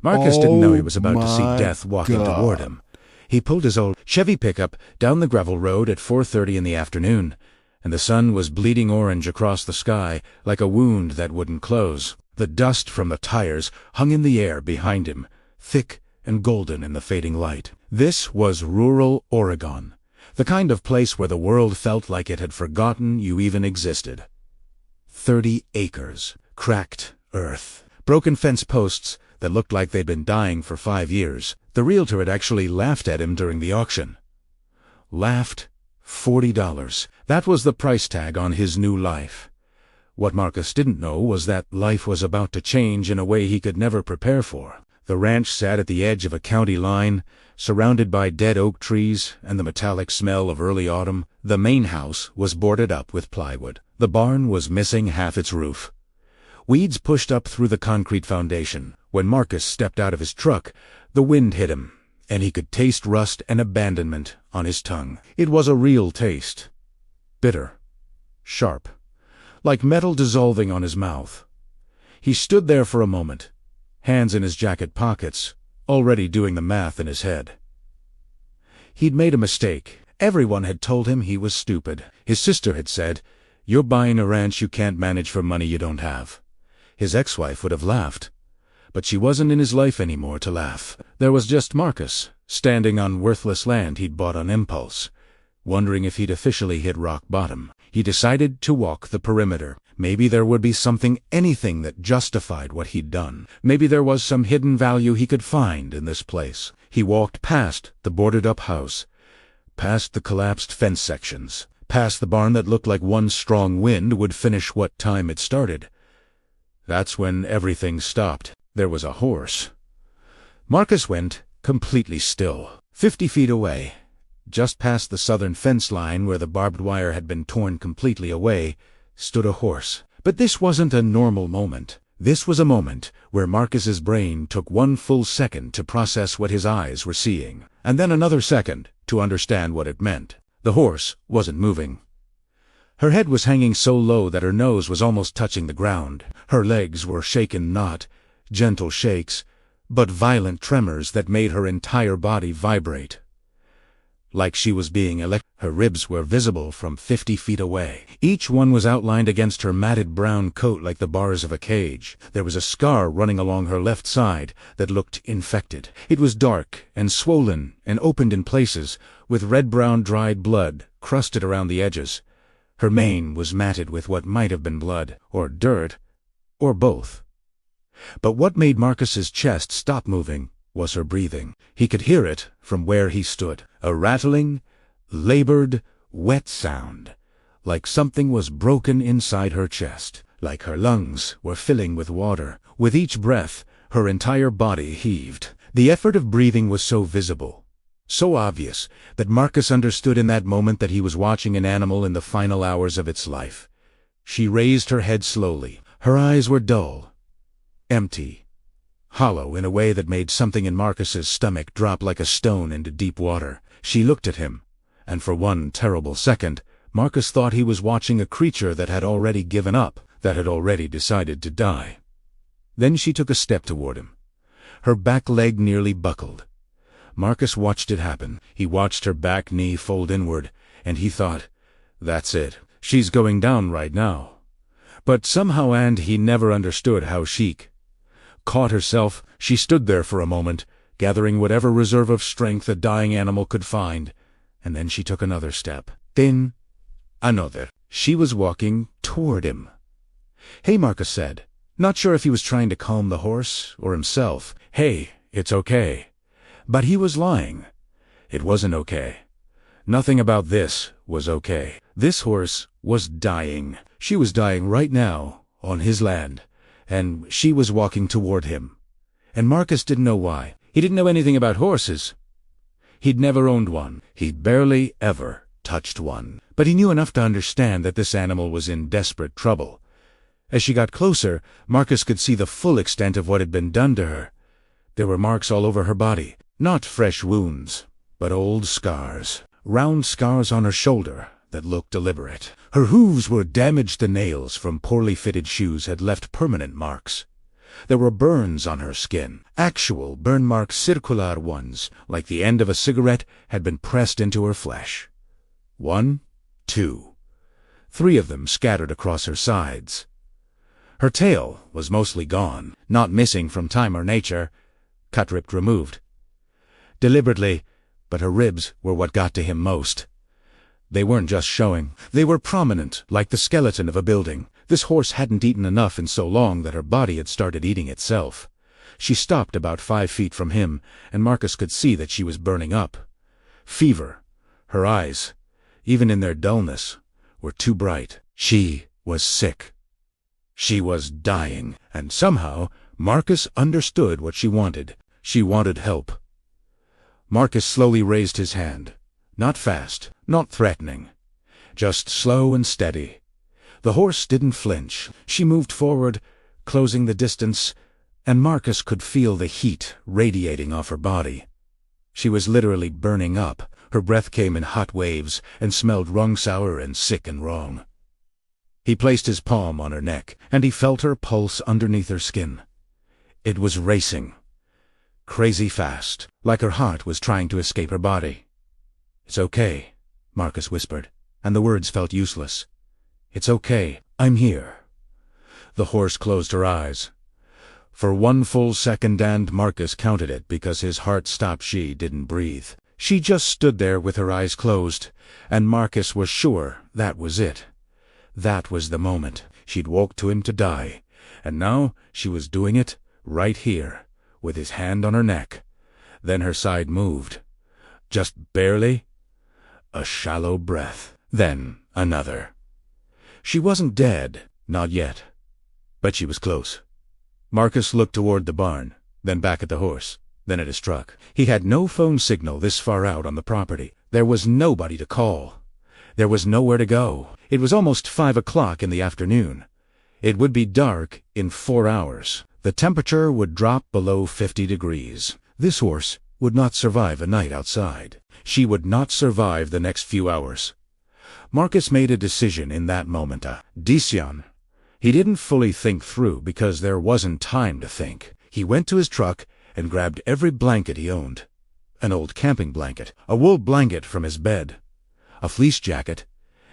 Marcus didn't know he was about to see my death walking God. toward him. He pulled his old Chevy pickup down the gravel road at 4:30 in the afternoon, and the sun was bleeding orange across the sky like a wound that wouldn't close. The dust from the tires hung in the air behind him, thick and golden in the fading light. This was rural Oregon, the kind of place where the world felt like it had forgotten you even existed. 30 acres, cracked earth, broken fence posts that looked like they'd been dying for 5 years. The realtor had actually laughed at him during the auction. Laughed. $40. That was the price tag on his new life. What Marcus didn't know was that life was about to change in a way he could never prepare for. The ranch sat at the edge of a county line, surrounded by dead oak trees and the metallic smell of early autumn. The main house was boarded up with plywood. The barn was missing half its roof. Weeds pushed up through the concrete foundation. When Marcus stepped out of his truck, the wind hit him, and he could taste rust and abandonment on his tongue. It was a real taste. Bitter. Sharp. Like metal dissolving on his mouth. He stood there for a moment, hands in his jacket pockets, already doing the math in his head. He'd made a mistake. Everyone had told him he was stupid. His sister had said, "You're buying a ranch you can't manage for money you don't have." His ex-wife would have laughed, but she wasn't in his life anymore to laugh. There was just Marcus, standing on worthless land he'd bought on impulse, wondering if he'd officially hit rock bottom. He decided to walk the perimeter. Maybe there would be something, anything that justified what he'd done. Maybe there was some hidden value he could find in this place. He walked past the boarded-up house, past the collapsed fence sections, past the barn that looked like one strong wind would finish what time it started. That's when everything stopped. There was a horse. Marcus went completely still. 50 feet away, just past the southern fence line where the barbed wire had been torn completely away, stood a horse. But this wasn't a normal moment. This was a moment where Marcus's brain took one full second to process what his eyes were seeing, and then another second to understand what it meant. The horse wasn't moving. Her head was hanging so low that her nose was almost touching the ground. Her legs were shaken, not gentle shakes, but violent tremors that made her entire body vibrate. Like she was being electrocuted. Her ribs were visible from 50 feet away. Each one was outlined against her matted brown coat like the bars of a cage. There was a scar running along her left side that looked infected. It was dark and swollen and opened in places, with red-brown dried blood crusted around the edges. Her mane was matted with what might have been blood, or dirt, or both. But what made Marcus's chest stop moving was her breathing. He could hear it from where he stood. A rattling, labored, wet sound, like something was broken inside her chest, like her lungs were filling with water. With each breath, her entire body heaved. The effort of breathing was so visible, so obvious, that Marcus understood in that moment that he was watching an animal in the final hours of its life. She raised her head slowly. Her eyes were dull, empty, hollow in a way that made something in Marcus's stomach drop like a stone into deep water. She looked at him, and for one terrible second, Marcus thought he was watching a creature that had already given up, that had already decided to die. Then she took a step toward him. Her back leg nearly buckled. Marcus watched it happen. He watched her back knee fold inward, and he thought, "That's it. She's going down right now." But somehow, and he never understood how she caught herself. She stood there for a moment, gathering whatever reserve of strength a dying animal could find, and then she took another step. Then another. She was walking toward him. "Hey," Marcus said, not sure if he was trying to calm the horse or himself. "Hey, it's okay." But he was lying. It wasn't okay. Nothing about this was okay. This horse was dying. She was dying right now, on his land, and she was walking toward him. And Marcus didn't know why. He didn't know anything about horses. He'd never owned one. He'd barely ever touched one. But he knew enough to understand that this animal was in desperate trouble. As she got closer, Marcus could see the full extent of what had been done to her. There were marks all over her body. Not fresh wounds, but old scars. Round scars on her shoulder that looked deliberate. Her hooves were damaged. The nails from poorly fitted shoes had left permanent marks. There were burns on her skin, actual burn marks, circular ones, like the end of a cigarette had been pressed into her flesh. 1, 2, 3 of them scattered across her sides. Her tail was mostly gone, not missing from time or nature, cut, ripped, removed. Deliberately, but her ribs were what got to him most. They weren't just showing, they were prominent, like the skeleton of a building. This horse hadn't eaten enough in so long that her body had started eating itself. She stopped about 5 feet from him, and Marcus could see that she was burning up. Fever. Her eyes, even in their dullness, were too bright. She was sick. She was dying, and somehow Marcus understood what she wanted. She wanted help. Marcus slowly raised his hand. Not fast, not threatening. Just slow and steady. The horse didn't flinch. She moved forward, closing the distance, and Marcus could feel the heat radiating off her body. She was literally burning up. Her breath came in hot waves and smelled wrong, sour and sick and wrong. He placed his palm on her neck, and he felt her pulse underneath her skin. It was racing. Crazy fast, like her heart was trying to escape her body. "It's okay," Marcus whispered, and the words felt useless. "It's okay. I'm here." The horse closed her eyes. For 1 full second, and Marcus counted it because his heart stopped, she didn't breathe. She just stood there with her eyes closed, and Marcus was sure that was it. That was the moment. She'd walked to him to die, and now she was doing it right here, with his hand on her neck. Then her side moved. Just barely. A shallow breath. Then another. She wasn't dead, not yet. But she was close. Marcus looked toward the barn, then back at the horse, then at his truck. He had no phone signal this far out on the property. There was nobody to call. There was nowhere to go. It was almost 5 o'clock in the afternoon. It would be dark in 4 hours. The temperature would drop below 50 degrees. This horse would not survive a night outside. She would not survive the next few hours. Marcus made a decision in that moment, a decision. He didn't fully think through because there wasn't time to think. He went to his truck and grabbed every blanket he owned. An old camping blanket, a wool blanket from his bed, a fleece jacket,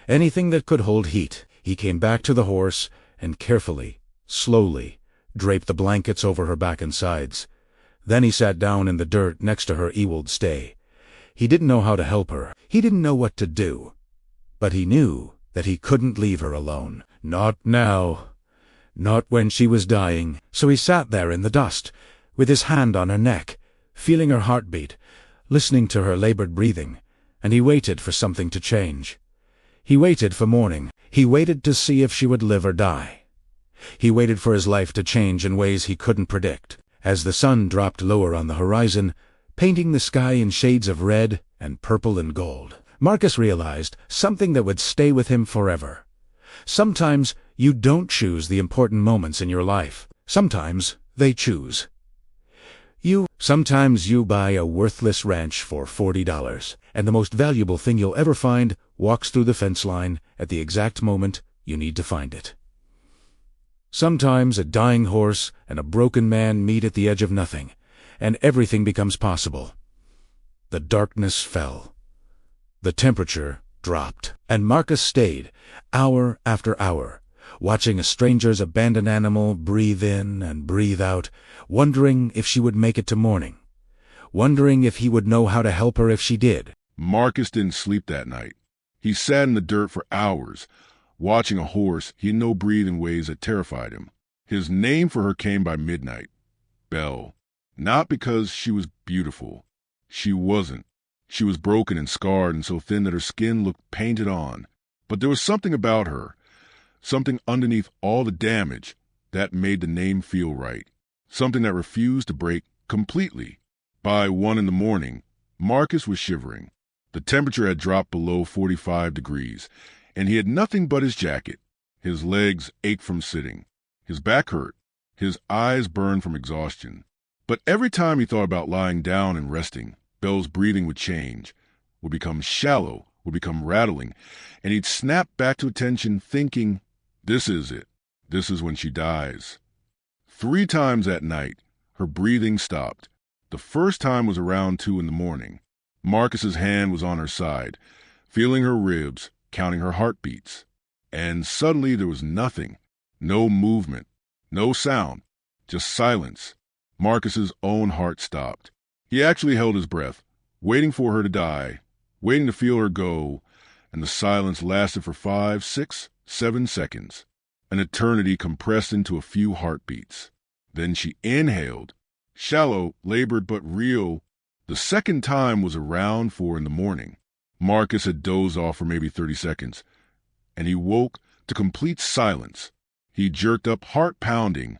anything that could hold heat. He came back to the horse and carefully, slowly, draped the blankets over her back and sides. Then he sat down in the dirt next to her ewoled stay. He didn't know how to help her. He didn't know what to do. But he knew that he couldn't leave her alone. Not now. Not when she was dying. So he sat there in the dust, with his hand on her neck, feeling her heartbeat, listening to her labored breathing, and he waited for something to change. He waited for morning. He waited to see if she would live or die. He waited for his life to change in ways he couldn't predict. As the sun dropped lower on the horizon, painting the sky in shades of red and purple and gold, Marcus realized something that would stay with him forever. Sometimes you don't choose the important moments in your life. Sometimes they choose. Sometimes you buy a worthless ranch for $40, and the most valuable thing you'll ever find walks through the fence line at the exact moment you need to find it. Sometimes a dying horse and a broken man meet at the edge of nothing, and everything becomes possible. The darkness fell. The temperature dropped, and Marcus stayed, hour after hour, watching a stranger's abandoned animal breathe in and breathe out, wondering if she would make it to morning, wondering if he would know how to help her if she did. Marcus didn't sleep that night. He sat in the dirt for hours, watching a horse he had no breathing ways that terrified him. His name for her came by midnight, Belle. Not because she was beautiful. She wasn't. She was broken and scarred and so thin that her skin looked painted on. But there was something about her, something underneath all the damage, that made the name feel right. Something that refused to break completely. By 1 in the morning, Marcus was shivering. The temperature had dropped below 45 degrees, and he had nothing but his jacket. His legs ached from sitting. His back hurt. His eyes burned from exhaustion. But every time he thought about lying down and resting, Belle's breathing would change, would become shallow, would become rattling, and he'd snap back to attention thinking, this is it. This is when she dies. 3 times that night, her breathing stopped. The first time was around 2 in the morning. Marcus's hand was on her side, feeling her ribs, counting her heartbeats. And suddenly there was nothing. No movement. No sound. Just silence. Marcus's own heart stopped. He actually held his breath, waiting for her to die, waiting to feel her go, and the silence lasted for 5, 6, 7 seconds. An eternity compressed into a few heartbeats. Then she inhaled. Shallow, labored, but real. The second time was around 4 in the morning. Marcus had dozed off for maybe 30 seconds, and he woke to complete silence. He jerked up, heart pounding,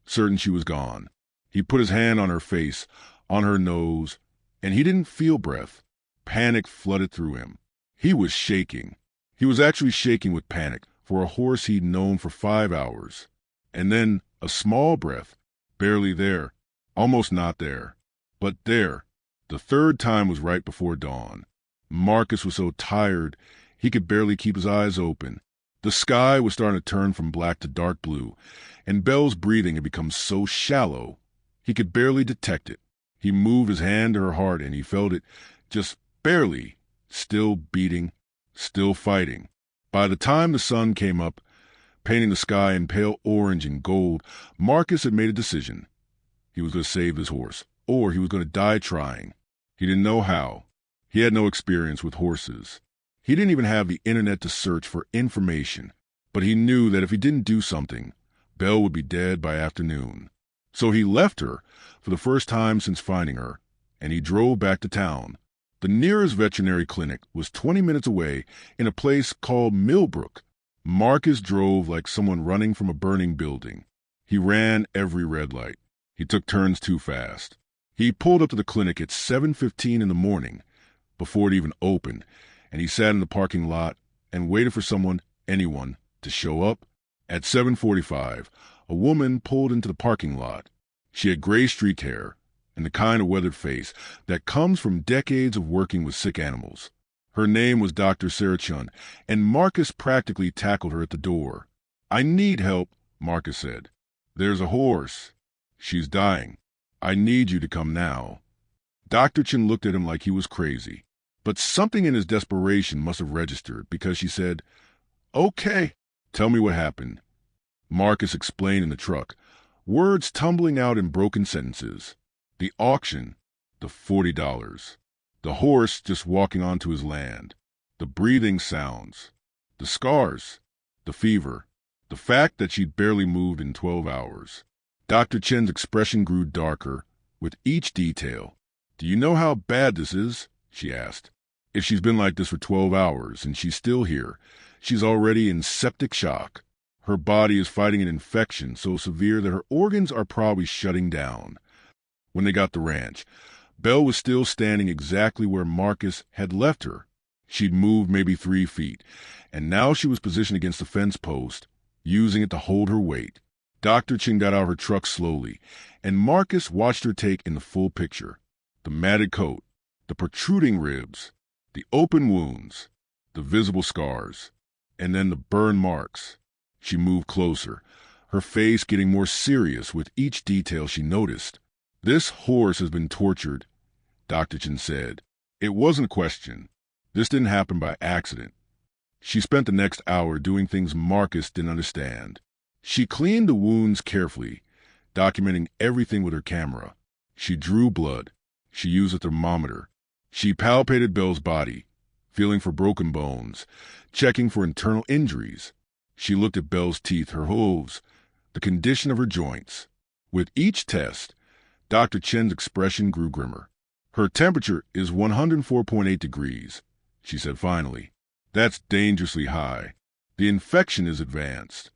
certain she was gone. He put his hand on her face, on her nose, and he didn't feel breath. Panic flooded through him. He was shaking. He was actually shaking with panic for a horse he'd known for 5 hours. And then a small breath, barely there, almost not there, but there. The third time was right before dawn. Marcus was so tired he could barely keep his eyes open. The sky was starting to turn from black to dark blue, and Belle's breathing had become so shallow he could barely detect it. He moved his hand to her heart, and he felt it, just barely, still beating, still fighting. By the time the sun came up, painting the sky in pale orange and gold, Marcus had made a decision. He was going to save this horse, or he was going to die trying. He didn't know how. He had no experience with horses. He didn't even have the internet to search for information, but he knew that if he didn't do something, Belle would be dead by afternoon. So he left her for the first time since finding her, and he drove back to town. The nearest veterinary clinic was 20 minutes away in a place called Millbrook. Marcus drove like someone running from a burning building. He ran every red light. He took turns too fast. He pulled up to the clinic at 7:15 in the morning, before it even opened, and he sat in the parking lot and waited for anyone, to show up. At 7:45, a woman pulled into the parking lot. She had gray-streaked hair and the kind of weathered face that comes from decades of working with sick animals. Her name was Dr. Chen, and Marcus practically tackled her at the door. "I need help," Marcus said. "There's a horse. She's dying. I need you to come now." Dr. Chen looked at him like he was crazy, but something in his desperation must have registered because she said, "Okay, tell me what happened." Marcus explained in the truck, words tumbling out in broken sentences. The auction, the $40, the horse just walking onto his land, the breathing sounds, the scars, the fever, the fact that she'd barely moved in 12 hours. Dr. Chen's expression grew darker with each detail. "Do you know how bad this is?" she asked. "If she's been like this for 12 hours and she's still here, she's already in septic shock. Her body is fighting an infection so severe that her organs are probably shutting down." When they got to the ranch, Belle was still standing exactly where Marcus had left her. She'd moved maybe 3 feet, and now she was positioned against the fence post, using it to hold her weight. Dr. Chen got out of her truck slowly, and Marcus watched her take in the full picture. The matted coat, the protruding ribs, the open wounds, the visible scars, and then the burn marks. She moved closer, her face getting more serious with each detail she noticed. "This horse has been tortured," Dr. Chen said. It wasn't a question. This didn't happen by accident. She spent the next hour doing things Marcus didn't understand. She cleaned the wounds carefully, documenting everything with her camera. She drew blood. She used a thermometer. She palpated Belle's body, feeling for broken bones, checking for internal injuries. She looked at Belle's teeth, her hooves, the condition of her joints. With each test, Dr. Chen's expression grew grimmer. "Her temperature is 104.8 degrees, she said finally. "That's dangerously high. The infection is advanced."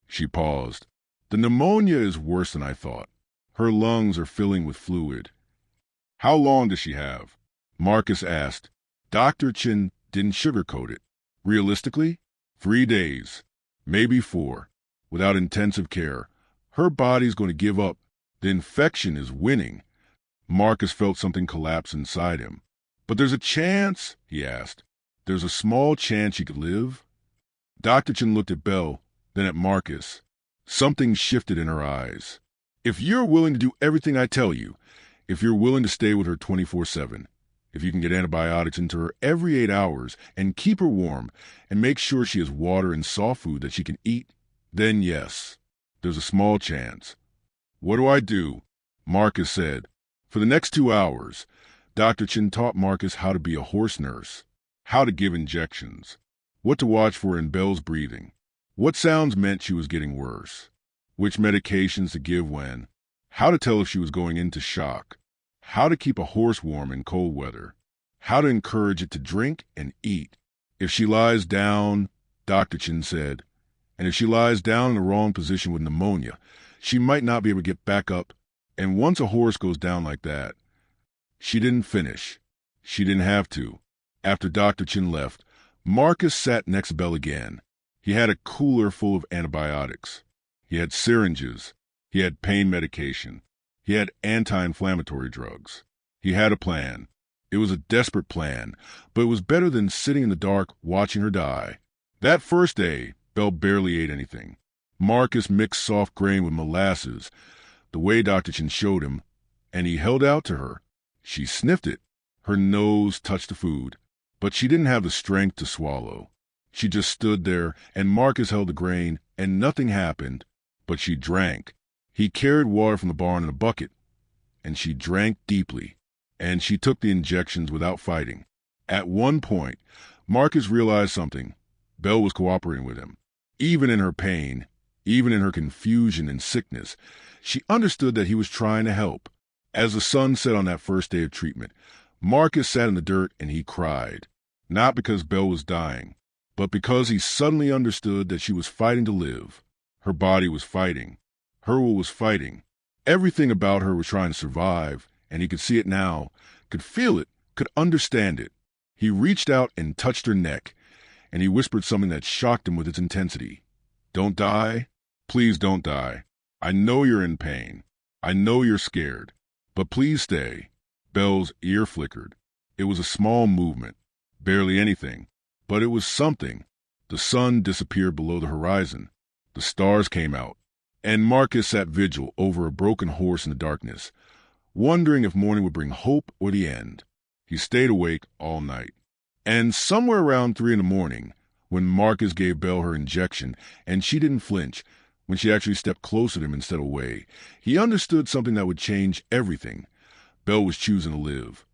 She paused. "The pneumonia is worse than I thought. Her lungs are filling with fluid." "How long does she have?" Marcus asked. Dr. Chen didn't sugarcoat it. "Realistically, 3 days, maybe 4, without intensive care. Her body's going to give up. The infection is winning." Marcus felt something collapse inside him. "But there's a chance?" he asked. "There's a small chance she could live?" Dr. Chen looked at Belle, then at Marcus. Something shifted in her eyes. If you're willing to do everything I tell you, if you're willing to stay with her 24/7, if you can get antibiotics into her every 8 hours and keep her warm and make sure she has water and soft food that she can eat, then yes, there's a small chance. What do I do? Marcus said. For the next 2 hours, Dr. Chen taught Marcus how to be a horse nurse, how to give injections, what to watch for in Belle's breathing, what sounds meant she was getting worse, which medications to give when, how to tell if she was going into shock, how to keep a horse warm in cold weather, how to encourage it to drink and eat. If she lies down, Dr. Chen said, and if she lies down in the wrong position with pneumonia, she might not be able to get back up. And once a horse goes down like that, she didn't finish. She didn't have to. After Dr. Chen left, Marcus sat next to Belle again. He had a cooler full of antibiotics. He had syringes. He had pain medication. He had anti-inflammatory drugs. He had a plan. It was a desperate plan, but it was better than sitting in the dark watching her die. That first day, Belle barely ate anything. Marcus mixed soft grain with molasses, the way Dr. Chen showed him, and he held out to her. She sniffed it. Her nose touched the food, but she didn't have the strength to swallow. She just stood there, and Marcus held the grain, and nothing happened, but she drank. He carried water from the barn in a bucket, and she drank deeply, and she took the injections without fighting. At one point, Marcus realized something. Belle was cooperating with him. Even in her pain, even in her confusion and sickness, she understood that he was trying to help. As the sun set on that first day of treatment, Marcus sat in the dirt and he cried, not because Belle was dying, but because he suddenly understood that she was fighting to live. Her body was fighting. Her will was fighting. Everything about her was trying to survive, and he could see it now, could feel it, could understand it. He reached out and touched her neck, and he whispered something that shocked him with its intensity. Don't die. Please don't die. I know you're in pain. I know you're scared. But please stay. Belle's ear flickered. It was a small movement, barely anything, but it was something. The sun disappeared below the horizon. The stars came out, and Marcus sat vigil over a broken horse in the darkness, wondering if morning would bring hope or the end. He stayed awake all night. And somewhere around 3 a.m, when Marcus gave Belle her injection and she didn't flinch, when she actually stepped closer to him instead of away, he understood something that would change everything. Belle was choosing to live.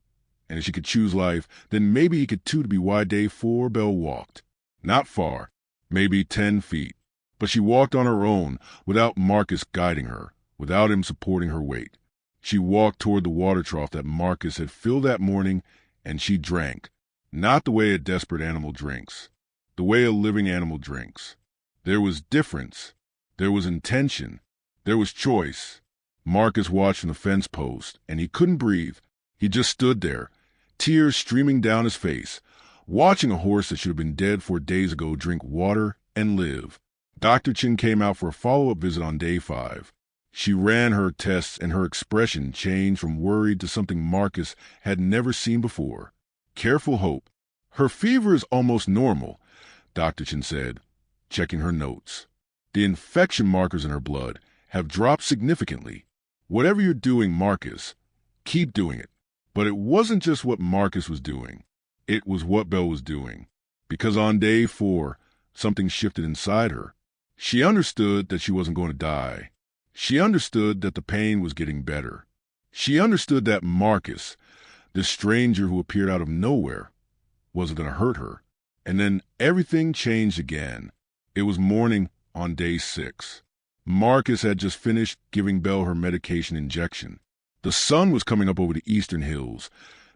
And if she could choose life, then maybe he could too. To be why day 4, Belle walked. Not far, maybe 10 feet. But she walked on her own, without Marcus guiding her, without him supporting her weight. She walked toward the water trough that Marcus had filled that morning, and she drank. Not the way a desperate animal drinks, the way a living animal drinks. There was difference. There was intention. There was choice. Marcus watched from the fence post, and he couldn't breathe. He just stood there, tears streaming down his face, watching a horse that should have been dead 4 days ago drink water and live. Dr. Chen came out for a follow-up visit on day 5. She ran her tests, and her expression changed from worried to something Marcus had never seen before. Careful hope. Her fever is almost normal, Dr. Chen said, checking her notes. The infection markers in her blood have dropped significantly. Whatever you're doing, Marcus, keep doing it. But it wasn't just what Marcus was doing. It was what Belle was doing. Because on day 4, something shifted inside her. She understood that she wasn't going to die. She understood that the pain was getting better. She understood that Marcus, this stranger who appeared out of nowhere, wasn't going to hurt her. And then everything changed again. It was morning on day 6. Marcus had just finished giving Belle her medication injection. The sun was coming up over the eastern hills,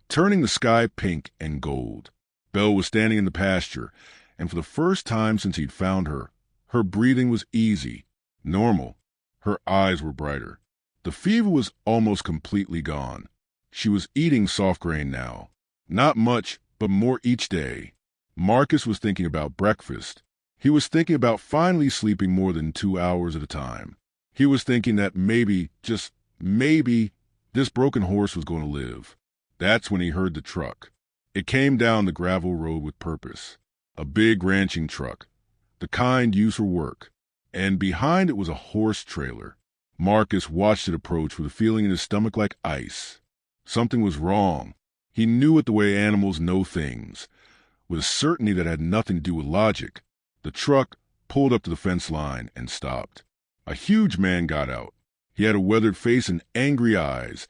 turning the sky pink and gold. Belle was standing in the pasture, and for the first time since he'd found her, her breathing was easy, normal. Her eyes were brighter. The fever was almost completely gone. She was eating soft grain now. Not much, but more each day. Marcus was thinking about breakfast. He was thinking about finally sleeping more than 2 hours at a time. He was thinking that maybe, just maybe, this broken horse was going to live. That's when he heard the truck. It came down the gravel road with purpose. A big ranching truck, the kind used for work. And behind it was a horse trailer. Marcus watched it approach with a feeling in his stomach like ice. Something was wrong. He knew it the way animals know things, with a certainty that had nothing to do with logic. The truck pulled up to the fence line and stopped. A huge man got out. He had a weathered face and angry eyes,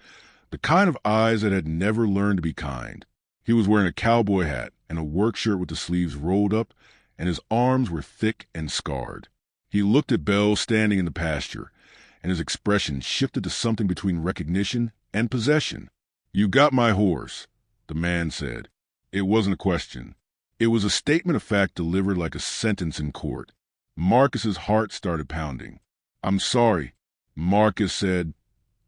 the kind of eyes that had never learned to be kind. He was wearing a cowboy hat and a work shirt with the sleeves rolled up, and his arms were thick and scarred. He looked at Belle standing in the pasture, and his expression shifted to something between recognition and possession. "You got my horse," the man said. It wasn't a question. It was a statement of fact delivered like a sentence in court. Marcus's heart started pounding. "I'm sorry," Marcus said,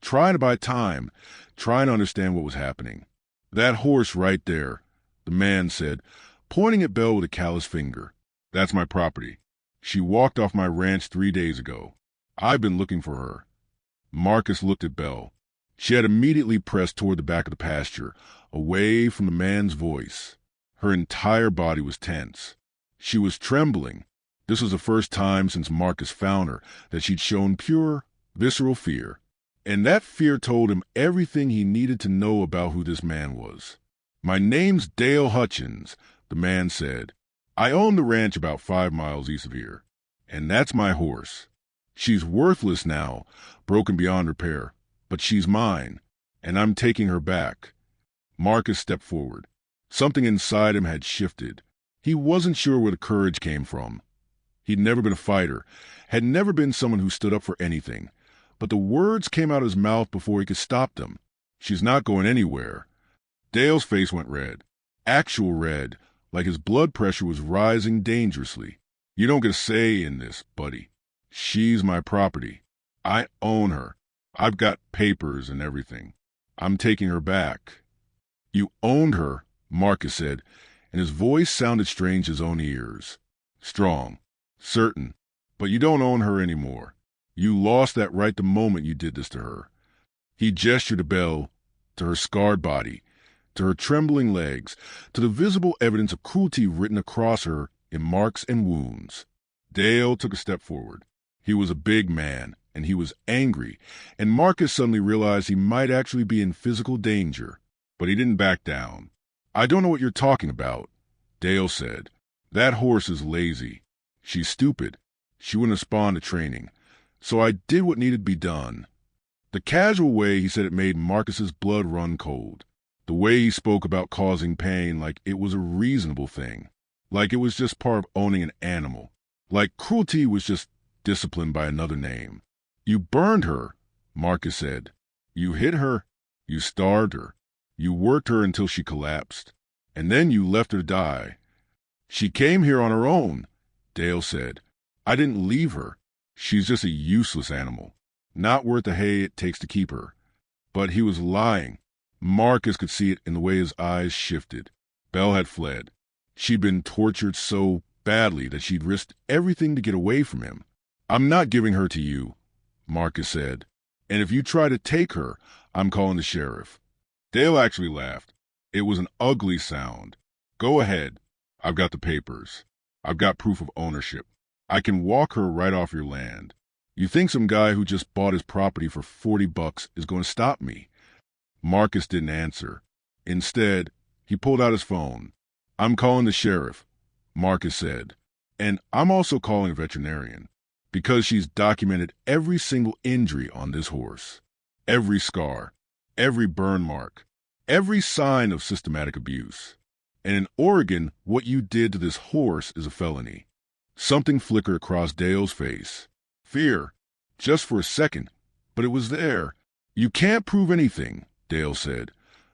trying to buy time, trying to understand what was happening. "That horse right there," the man said, pointing at Belle with a callous finger. "That's my property. She walked off my ranch 3 days ago. I've been looking for her." Marcus looked at Belle. She had immediately pressed toward the back of the pasture, away from the man's voice. Her entire body was tense. She was trembling. This was the first time since Marcus found her that she'd shown pure, visceral fear. And that fear told him everything he needed to know about who this man was. "My name's Dale Hutchins," the man said. "I own the ranch about 5 miles east of here. And that's my horse. She's worthless now, broken beyond repair. But she's mine, and I'm taking her back." Marcus stepped forward. Something inside him had shifted. He wasn't sure where the courage came from. He'd never been a fighter, had never been someone who stood up for anything. But the words came out of his mouth before he could stop them. "She's not going anywhere." Dale's face went red. Actual red, like his blood pressure was rising dangerously. "You don't get a say in this, buddy. She's my property. I own her. I've got papers and everything. I'm taking her back." "You owned her," Marcus said, and his voice sounded strange to his own ears. Strong, certain, but you don't own her anymore. You lost that right the moment you did this to her. He gestured to Belle, to her scarred body, to her trembling legs, to the visible evidence of cruelty written across her in marks and wounds. Dale took a step forward. He was a big man, and he was angry, and Marcus suddenly realized he might actually be in physical danger. But he didn't back down. "I don't know what you're talking about," Dale said. "That horse is lazy. She's stupid. She wouldn't respond to training. So I did what needed to be done." The casual way he said it made Marcus's blood run cold. The way he spoke about causing pain like it was a reasonable thing. Like it was just part of owning an animal. Like cruelty was just discipline by another name. "You burned her," Marcus said. "You hit her. You starved her. You worked her until she collapsed. And then you left her to die." "She came here on her own," Dale said. "I didn't leave her. She's just a useless animal. Not worth the hay it takes to keep her." But he was lying. Marcus could see it in the way his eyes shifted. Belle had fled. She'd been tortured so badly that she'd risked everything to get away from him. "I'm not giving her to you," Marcus said. "And if you try to take her, I'm calling the sheriff." Dale actually laughed. It was an ugly sound. "Go ahead. I've got the papers. I've got proof of ownership. I can walk her right off your land. You think some guy who just bought his property for $40 is going to stop me?" Marcus didn't answer. Instead, he pulled out his phone. "I'm calling the sheriff," Marcus said. "And I'm also calling a veterinarian, because she's documented every single injury on this horse. Every scar, every burn mark, every sign of systematic abuse. And in Oregon, what you did to this horse is a felony." Something flickered across Dale's face. Fear. Just for a second. But it was there. "You can't prove anything," Dale said,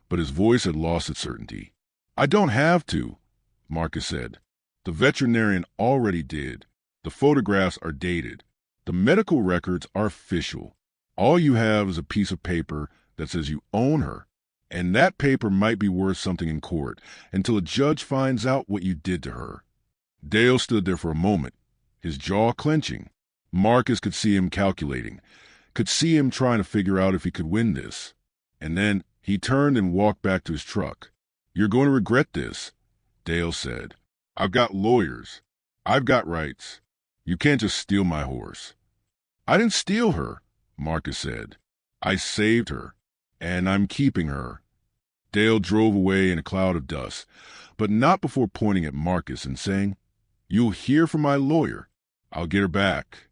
but his voice had lost its certainty. "I don't have to," Marcus said. "The veterinarian already did. The photographs are dated. The medical records are official. All you have is a piece of paper that says you own her. And that paper might be worth something in court until a judge finds out what you did to her." Dale stood there for a moment, his jaw clenching. Marcus could see him calculating, could see him trying to figure out if he could win this. And then he turned and walked back to his truck. "You're going to regret this," Dale said. "I've got lawyers. I've got rights. You can't just steal my horse." "I didn't steal her," Marcus said. "I saved her, and I'm keeping her." Dale drove away in a cloud of dust, but not before pointing at Marcus and saying, "You'll hear from my lawyer. I'll get her back."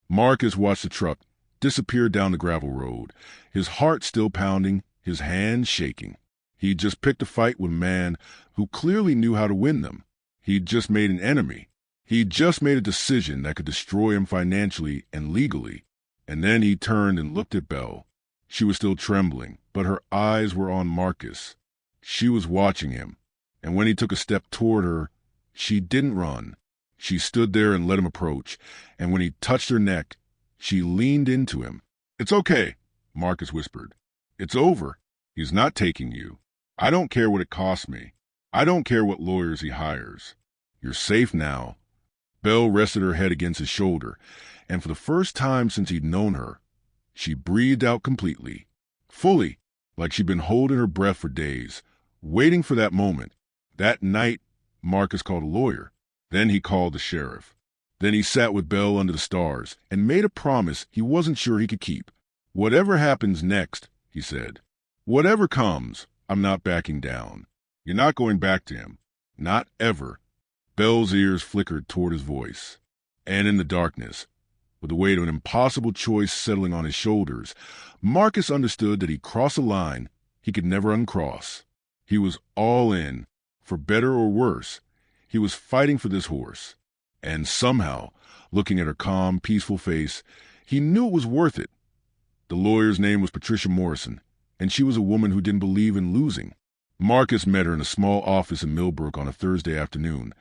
Marcus watched the truck disappear down the gravel road, his heart still pounding, his hands shaking. He'd just picked a fight with a man who clearly knew how to win them. He'd just made an enemy. He'd just made a decision that could destroy him financially and legally. And then he turned and looked at Belle. She was still trembling, but her eyes were on Marcus. She was watching him, and when he took a step toward her, she didn't run. She stood there and let him approach, and when he touched her neck, she leaned into him. "It's okay," Marcus whispered. "It's over. He's not taking you. I don't care what it costs me. I don't care what lawyers he hires. You're safe now." Belle rested her head against his shoulder, and for the first time since he'd known her, she breathed out completely, fully, like she'd been holding her breath for days, waiting for that moment. That night, Marcus called a lawyer. Then he called the sheriff. Then he sat with Belle under the stars and made a promise he wasn't sure he could keep. "Whatever happens next," he said, "whatever comes, I'm not backing down. You're not going back to him. Not ever." Belle's ears flickered toward his voice. And in the darkness, with the weight of an impossible choice settling on his shoulders, Marcus understood that he'd crossed a line he could never uncross. He was all in, for better or worse. He was fighting for this horse. And somehow, looking at her calm, peaceful face, he knew it was worth it. The lawyer's name was Patricia Morrison, and she was a woman who didn't believe in losing. Marcus met her in a small office in Millbrook on a Thursday afternoon,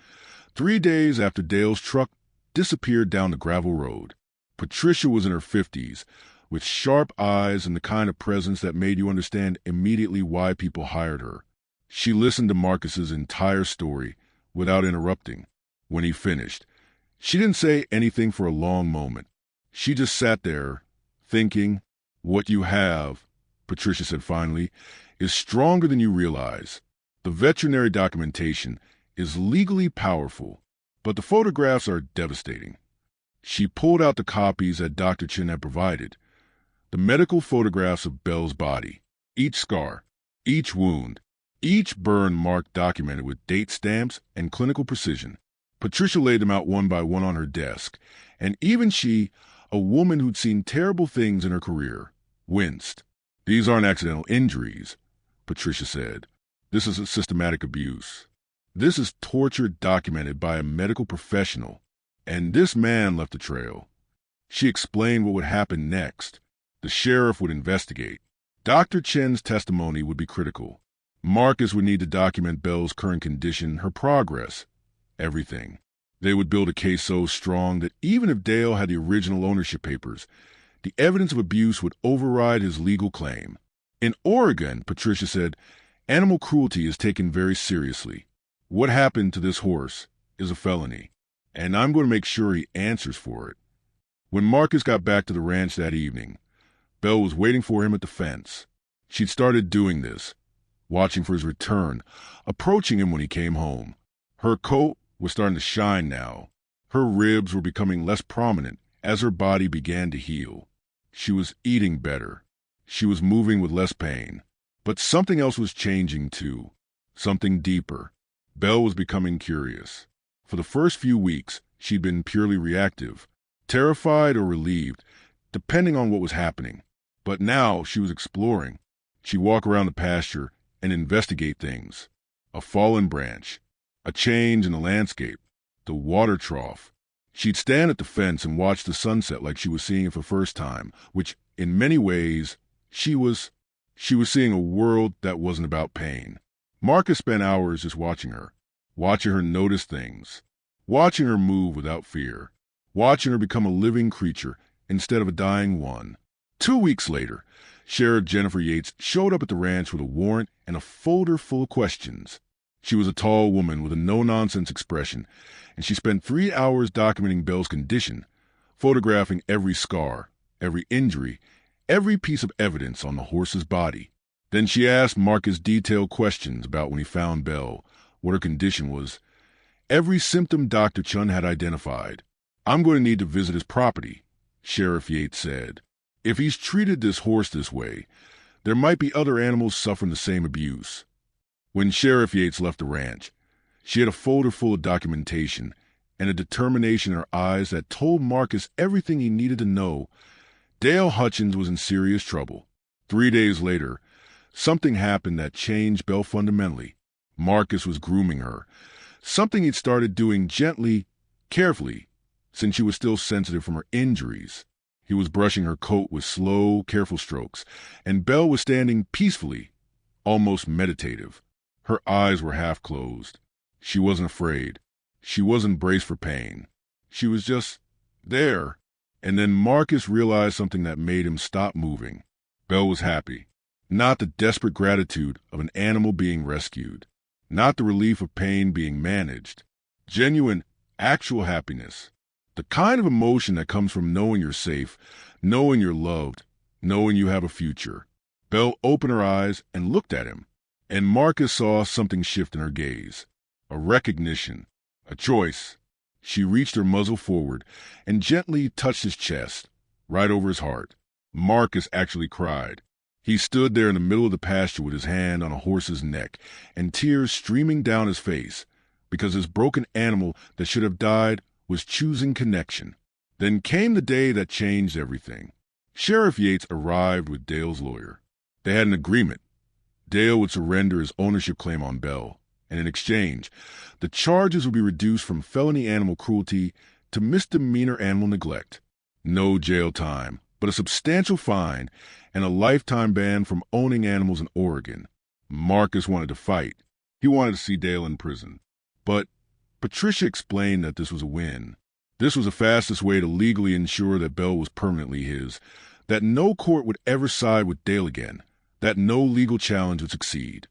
3 days after Dale's truck disappeared down the gravel road. Patricia was in her 50s, with sharp eyes and the kind of presence that made you understand immediately why people hired her. She listened to Marcus's entire story without interrupting. When he finished, she didn't say anything for a long moment. She just sat there, thinking. "What you have," Patricia said finally, "is stronger than you realize. The veterinary documentation is legally powerful, but the photographs are devastating." She pulled out the copies that Dr. Chen had provided, the medical photographs of Belle's body, each scar, each wound, each burn mark documented with date stamps and clinical precision. Patricia laid them out one by one on her desk, and even she, a woman who'd seen terrible things in her career, winced. "These aren't accidental injuries," Patricia said. "This is a systematic abuse. This is torture documented by a medical professional, and this man left a trail." She explained what would happen next. The sheriff would investigate. Dr. Chen's testimony would be critical. Marcus would need to document Belle's current condition, her progress, everything. They would build a case so strong that even if Dale had the original ownership papers, the evidence of abuse would override his legal claim. In Oregon, Patricia said, animal cruelty is taken very seriously. What happened to this horse is a felony, and I'm going to make sure he answers for it. When Marcus got back to the ranch that evening, Belle was waiting for him at the fence. She'd started doing this, watching for his return, approaching him when he came home. Her coat was starting to shine now. Her ribs were becoming less prominent as her body began to heal. She was eating better. She was moving with less pain. But something else was changing too. Something deeper. Belle was becoming curious. For the first few weeks, she'd been purely reactive, terrified or relieved, depending on what was happening. But now she was exploring. She'd walk around the pasture and investigate things. A fallen branch, a change in the landscape, the water trough. She'd stand at the fence and watch the sunset like she was seeing it for the first time, which, in many ways, she was seeing a world that wasn't about pain. Marcus spent hours just watching her notice things, watching her move without fear, watching her become a living creature instead of a dying one. 2 weeks later, Sheriff Jennifer Yates showed up at the ranch with a warrant and a folder full of questions. She was a tall woman with a no-nonsense expression, and she spent 3 hours documenting Belle's condition, photographing every scar, every injury, every piece of evidence on the horse's body. Then she asked Marcus detailed questions about when he found Belle, what her condition was, every symptom Dr. Chen had identified. "I'm going to need to visit his property," Sheriff Yates said. If he's treated this horse this way, there might be other animals suffering the same abuse. When Sheriff Yates left the ranch, she had a folder full of documentation and a determination in her eyes that told Marcus everything he needed to know. Dale Hutchins was in serious trouble. 3 days later, something happened that changed Belle fundamentally. Marcus was grooming her, something he'd started doing gently, carefully, since she was still sensitive from her injuries. He was brushing her coat with slow, careful strokes, and Belle was standing peacefully, almost meditative. Her eyes were half closed. She wasn't afraid. She wasn't braced for pain. She was just there. And then Marcus realized something that made him stop moving. Belle was happy. Not the desperate gratitude of an animal being rescued. Not the relief of pain being managed. Genuine, actual happiness. The kind of emotion that comes from knowing you're safe, knowing you're loved, knowing you have a future. Belle opened her eyes and looked at him, and Marcus saw something shift in her gaze. A recognition, a choice. She reached her muzzle forward and gently touched his chest, right over his heart. Marcus actually cried. He stood there in the middle of the pasture with his hand on a horse's neck and tears streaming down his face because his broken animal that should have died was choosing connection. Then came the day that changed everything. Sheriff Yates arrived with Dale's lawyer. They had an agreement. Dale would surrender his ownership claim on Belle, and in exchange, the charges would be reduced from felony animal cruelty to misdemeanor animal neglect. No jail time, but a substantial fine and a lifetime ban from owning animals in Oregon. Marcus wanted to fight. He wanted to see Dale in prison. But Patricia explained that this was a win. This was the fastest way to legally ensure that Belle was permanently his, that no court would ever side with Dale again, that no legal challenge would succeed.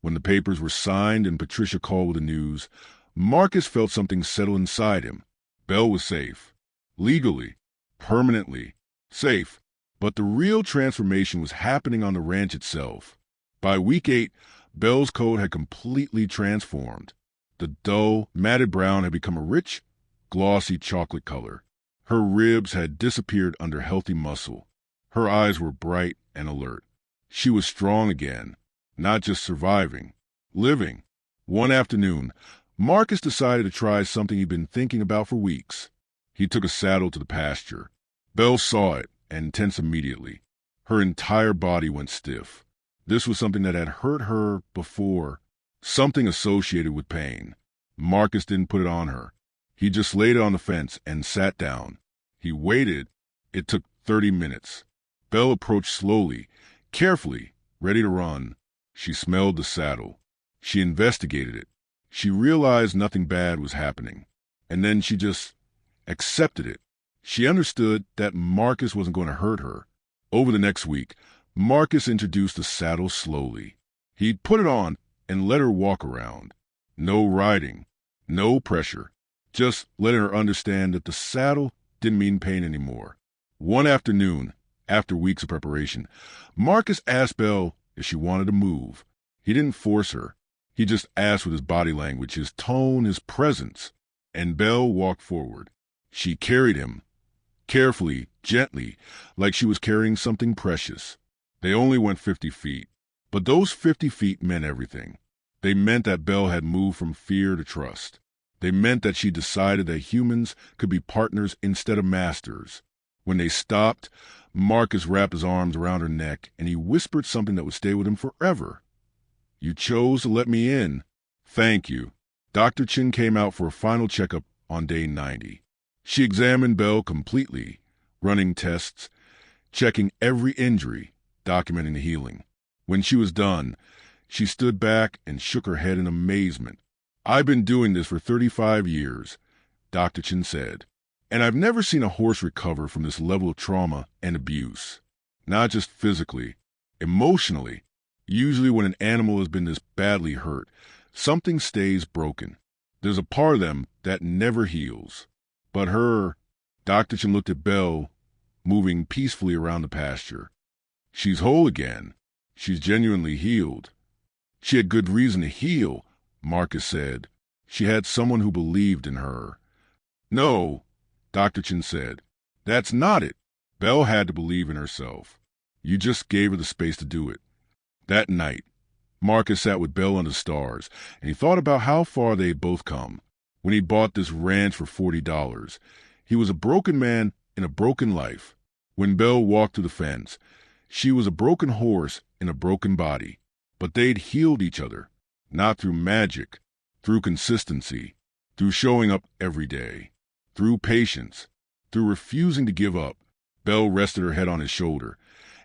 When the papers were signed and Patricia called with the news, Marcus felt something settle inside him. Belle was safe. Legally. Permanently. Safe. But the real transformation was happening on the ranch itself. By week 8, Belle's coat had completely transformed. The dull, matted brown had become a rich, glossy chocolate color. Her ribs had disappeared under healthy muscle. Her eyes were bright and alert. She was strong again, not just surviving, living. One afternoon, Marcus decided to try something he'd been thinking about for weeks. He took a saddle to the pasture. Belle saw it and tensed immediately. Her entire body went stiff. This was something that had hurt her before, something associated with pain. Marcus didn't put it on her. He just laid it on the fence and sat down. He waited. It took 30 minutes. Belle approached slowly, carefully, ready to run. She smelled the saddle. She investigated it. She realized nothing bad was happening. And then she just accepted it. She understood that Marcus wasn't going to hurt her. Over the next week, Marcus introduced the saddle slowly. He'd put it on and let her walk around. No riding, no pressure, just letting her understand that the saddle didn't mean pain anymore. One afternoon, after weeks of preparation, Marcus asked Belle if she wanted to move. He didn't force her. He just asked with his body language, his tone, his presence. And Belle walked forward. She carried him, carefully, gently, like she was carrying something precious. They only went 50 feet, but those 50 feet meant everything. They meant that Belle had moved from fear to trust. They meant that she decided that humans could be partners instead of masters. When they stopped, Marcus wrapped his arms around her neck and he whispered something that would stay with him forever. "You chose to let me in. Thank you." Dr. Chen came out for a final checkup on day 90. She examined Belle completely, running tests, checking every injury, documenting the healing. When she was done, she stood back and shook her head in amazement. "I've been doing this for 35 years, Dr. Chen said, and I've never seen a horse recover from this level of trauma and abuse. Not just physically, emotionally. Usually when an animal has been this badly hurt, something stays broken. There's a part of them that never heals. But her," Dr. Chen looked at Belle, moving peacefully around the pasture. "She's whole again. She's genuinely healed." "She had good reason to heal," Marcus said. "She had someone who believed in her." "No," Dr. Chen said. "That's not it. Belle had to believe in herself. You just gave her the space to do it. That night, Marcus sat with Belle under the stars, and he thought about how far they had both come. When he bought this ranch for $40, he was a broken man in a broken life. When Belle walked through the fence, she was a broken horse in a broken body. But they'd healed each other, not through magic, through consistency, through showing up every day, through patience, through refusing to give up. Belle rested her head on his shoulder,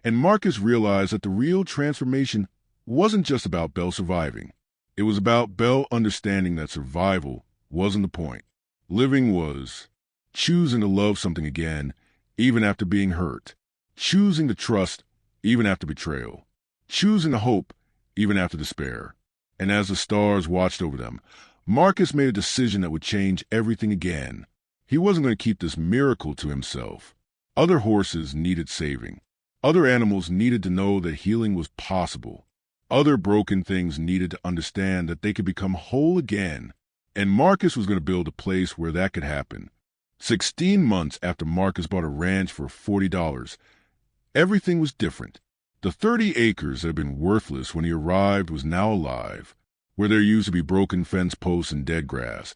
and Marcus realized that the real transformation wasn't just about Belle surviving. It was about Belle understanding that survival wasn't the point. Living was choosing to love something again, even after being hurt, choosing to trust even after betrayal, choosing to hope even after despair. And as the stars watched over them, Marcus made a decision that would change everything again. He wasn't going to keep this miracle to himself. Other horses needed saving. Other animals needed to know that healing was possible. Other broken things needed to understand that they could become whole again. And Marcus was going to build a place where that could happen. 16 months after Marcus bought a ranch for $40, everything was different. The 30 acres that had been worthless when he arrived was now alive. Where there used to be broken fence posts and dead grass,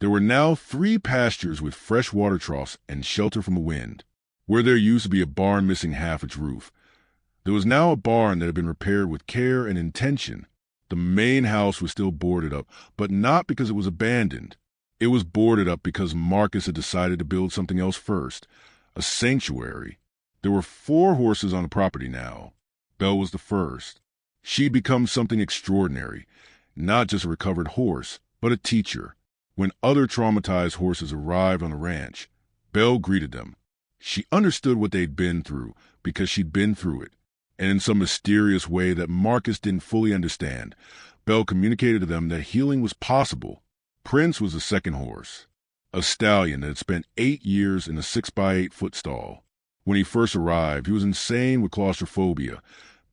there were now 3 pastures with fresh water troughs and shelter from the wind. Where there used to be a barn missing half its roof, there was now a barn that had been repaired with care and intention. The main house was still boarded up, but not because it was abandoned. It was boarded up because Marcus had decided to build something else first, a sanctuary. There were 4 horses on the property now. Belle was the first. She'd become something extraordinary, not just a recovered horse, but a teacher. When other traumatized horses arrived on the ranch, Belle greeted them. She understood what they'd been through because she'd been through it. And in some mysterious way that Marcus didn't fully understand, Belle communicated to them that healing was possible. Prince was the second horse, a stallion that had spent 8 years in a 6x8-foot stall. When he first arrived, he was insane with claustrophobia,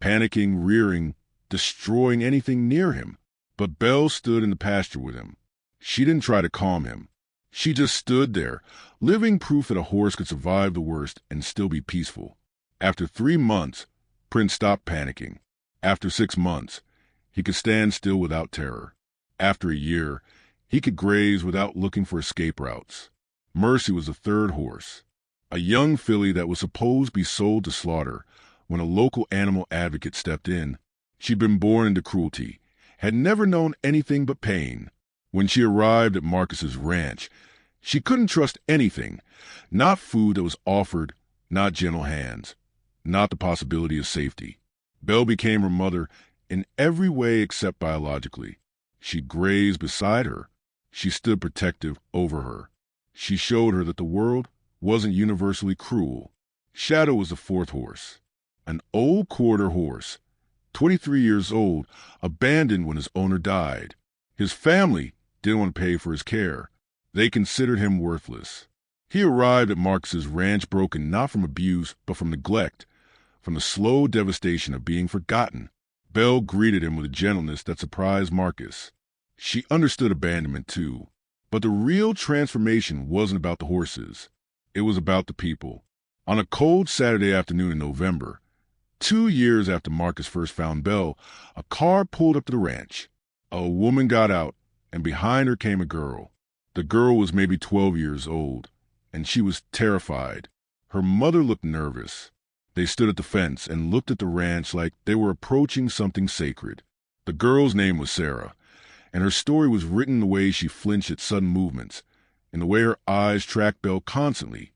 panicking, rearing, destroying anything near him. But Belle stood in the pasture with him. She didn't try to calm him. She just stood there, living proof that a horse could survive the worst and still be peaceful. After 3 months, Prince stopped panicking. After 6 months, he could stand still without terror. After a year, he could graze without looking for escape routes. Mercy was the third horse, a young filly that was supposed to be sold to slaughter when a local animal advocate stepped in. She'd been born into cruelty, had never known anything but pain. When she arrived at Marcus's ranch, she couldn't trust anything, not food that was offered, not gentle hands, not the possibility of safety. Belle became her mother in every way except biologically. She grazed beside her. She stood protective over her. She showed her that the world wasn't universally cruel. Shadow was the fourth horse, an old quarter horse, 23 years old, abandoned when his owner died. His family didn't want to pay for his care. They considered him worthless. He arrived at Marcus's ranch broken not from abuse, but from neglect, from the slow devastation of being forgotten. Belle greeted him with a gentleness that surprised Marcus. She understood abandonment too, but the real transformation wasn't about the horses. It was about the people. On a cold Saturday afternoon in November, 2 years after Marcus first found Belle, a car pulled up to the ranch. A woman got out, and behind her came a girl. The girl was maybe 12 years old, and she was terrified. Her mother looked nervous. They stood at the fence and looked at the ranch like they were approaching something sacred. The girl's name was Sarah, and her story was written in the way she flinched at sudden movements, in the way her eyes tracked Belle constantly,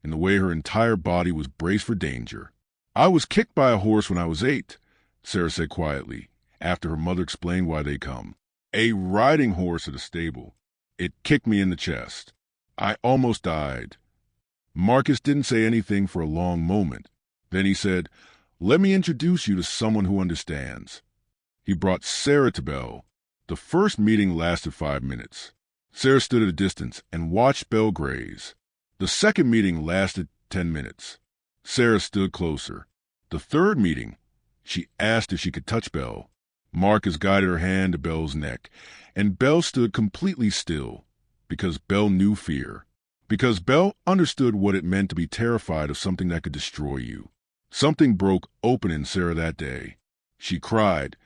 in the way her entire body was braced for danger. "I was kicked by a horse when I was 8, Sarah said quietly, after her mother explained why they'd come. "A riding horse at a stable. It kicked me in the chest. I almost died." Marcus didn't say anything for a long moment. Then he said, "Let me introduce you to someone who understands." He brought Sarah to Belle. The first meeting lasted 5 minutes. Sarah stood at a distance and watched Belle graze. The second meeting lasted 10 minutes. Sarah stood closer. The third meeting, she asked if she could touch Belle. Marcus guided her hand to Belle's neck, and Belle stood completely still, because Belle knew fear. Because Belle understood what it meant to be terrified of something that could destroy you. Something broke open in Sarah that day. She cried,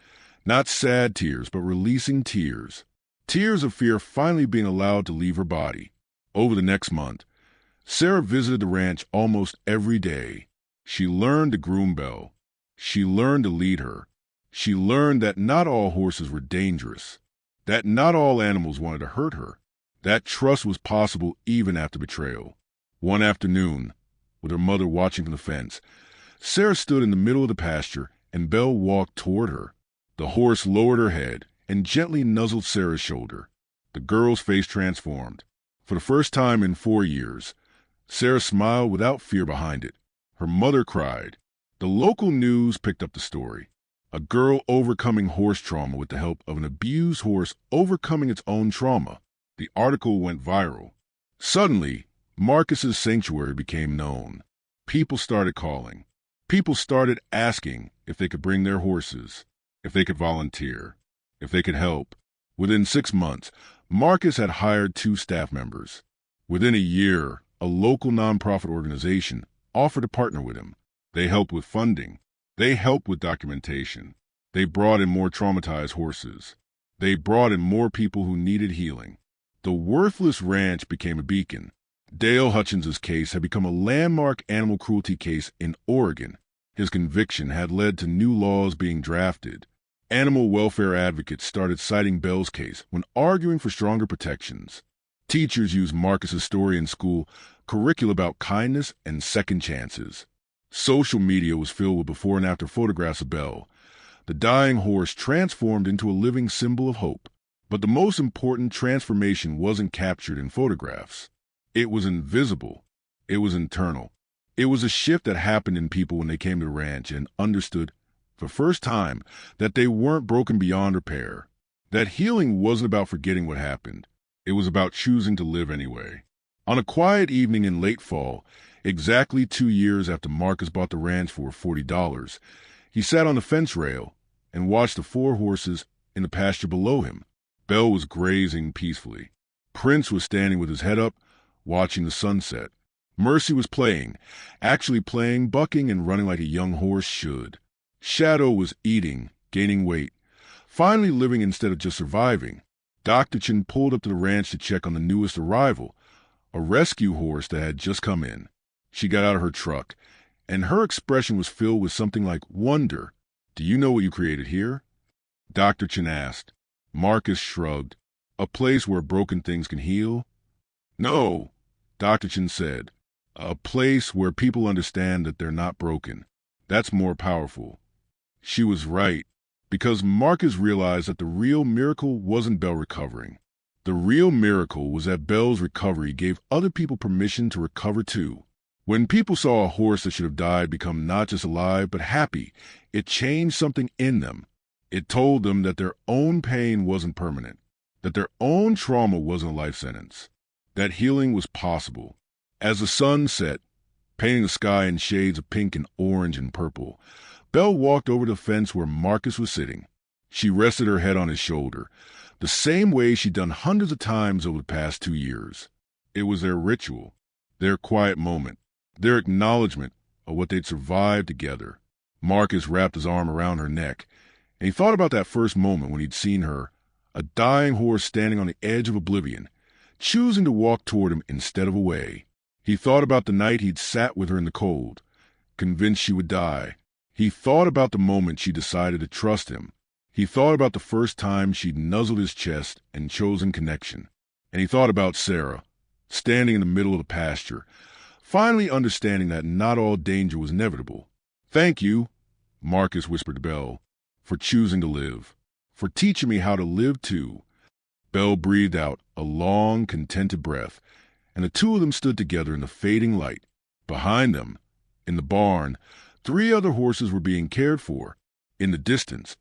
not sad tears, but releasing tears. Tears of fear finally being allowed to leave her body. Over the next month, Sarah visited the ranch almost every day. She learned to groom Belle. She learned to lead her. She learned that not all horses were dangerous, that not all animals wanted to hurt her, that trust was possible even after betrayal. One afternoon, with her mother watching from the fence, Sarah stood in the middle of the pasture and Belle walked toward her. The horse lowered her head and gently nuzzled Sarah's shoulder. The girl's face transformed. For the first time in 4 years, Sarah smiled without fear behind it. Her mother cried. The local news picked up the story. A girl overcoming horse trauma with the help of an abused horse overcoming its own trauma. The article went viral. Suddenly, Marcus's sanctuary became known. People started calling. People started asking if they could bring their horses, if they could volunteer, if they could help. Within 6 months, Marcus had hired 2 staff members. Within a year, a local nonprofit organization offered to partner with him. They helped with funding. They helped with documentation. They brought in more traumatized horses. They brought in more people who needed healing. The worthless ranch became a beacon. Dale Hutchins's case had become a landmark animal cruelty case in Oregon. His conviction had led to new laws being drafted. Animal welfare advocates started citing Belle's case when arguing for stronger protections. Teachers used Marcus's story in school curricula about kindness and second chances. Social media was filled with before and after photographs of Belle. The dying horse transformed into a living symbol of hope. But the most important transformation wasn't captured in photographs. It was invisible. It was internal. It was a shift that happened in people when they came to the ranch and understood, for the first time, that they weren't broken beyond repair. That healing wasn't about forgetting what happened. It was about choosing to live anyway. On a quiet evening in late fall, exactly 2 years after Marcus bought the ranch for $40, he sat on the fence rail and watched the 4 horses in the pasture below him. Belle was grazing peacefully. Prince was standing with his head up, watching the sunset. Mercy was playing, actually playing, bucking and running like a young horse should. Shadow was eating, gaining weight, finally living instead of just surviving. Dr. Chen pulled up to the ranch to check on the newest arrival, a rescue horse that had just come in. She got out of her truck, and her expression was filled with something like wonder. "Do you know what you created here?" Dr. Chen asked. Marcus shrugged. "A place where broken things can heal?" "No," Dr. Chen said. "A place where people understand that they're not broken. That's more powerful." She was right, because Marcus realized that the real miracle wasn't Belle recovering. The real miracle was that Belle's recovery gave other people permission to recover too. When people saw a horse that should have died become not just alive but happy, it changed something in them. It told them that their own pain wasn't permanent, that their own trauma wasn't a life sentence, that healing was possible. As the sun set, painting the sky in shades of pink and orange and purple, Belle walked over to the fence where Marcus was sitting. She rested her head on his shoulder, the same way she'd done hundreds of times over the past 2 years. It was their ritual, their quiet moment, their acknowledgement of what they'd survived together. Marcus wrapped his arm around her neck, and he thought about that first moment when he'd seen her, a dying horse standing on the edge of oblivion, choosing to walk toward him instead of away. He thought about the night he'd sat with her in the cold, convinced she would die. He thought about the moment she decided to trust him. He thought about the first time she'd nuzzled his chest and chosen connection. And he thought about Sarah, standing in the middle of the pasture, finally understanding that not all danger was inevitable. "Thank you," Marcus whispered to Belle, "for choosing to live, for teaching me how to live too." Belle breathed out a long, contented breath, and the 2 of them stood together in the fading light. Behind them, in the barn, 3 other horses were being cared for. In the distance,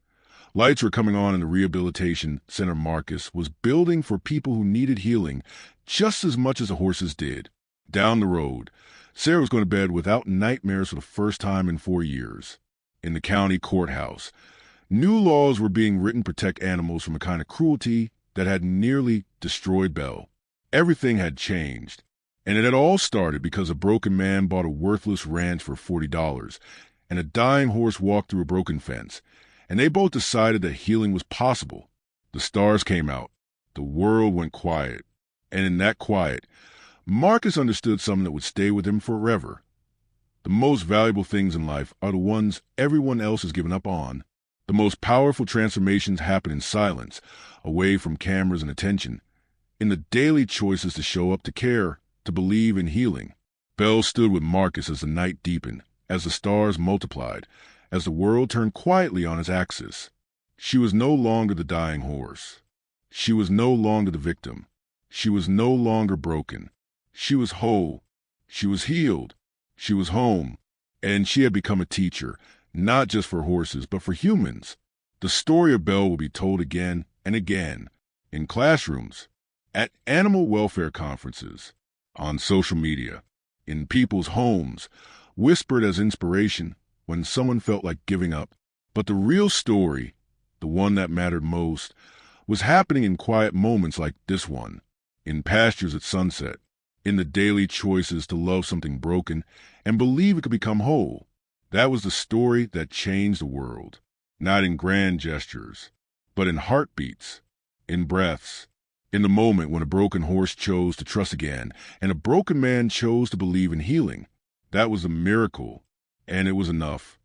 lights were coming on in the rehabilitation center Marcus was building for people who needed healing just as much as the horses did. Down the road, Sarah was going to bed without nightmares for the first time in 4 years. In the county courthouse, new laws were being written to protect animals from a kind of cruelty that had nearly destroyed Belle. Everything had changed. And it had all started because a broken man bought a worthless ranch for $40, and a dying horse walked through a broken fence, and they both decided that healing was possible. The stars came out. The world went quiet. And in that quiet, Marcus understood something that would stay with him forever. The most valuable things in life are the ones everyone else has given up on. The most powerful transformations happen in silence, away from cameras and attention, in the daily choices to show up, to care, to believe in healing. Belle stood with Marcus as the night deepened, as the stars multiplied, as the world turned quietly on its axis. She was no longer the dying horse. She was no longer the victim. She was no longer broken. She was whole. She was healed. She was home. And she had become a teacher, not just for horses, but for humans. The story of Belle will be told again and again, in classrooms, at animal welfare conferences, on social media, in people's homes, whispered as inspiration when someone felt like giving up. But the real story, the one that mattered most, was happening in quiet moments like this one, in pastures at sunset, in the daily choices to love something broken and believe it could become whole. That was the story that changed the world, not in grand gestures, but in heartbeats, in breaths, in the moment when a broken horse chose to trust again and a broken man chose to believe in healing. That was a miracle, and it was enough.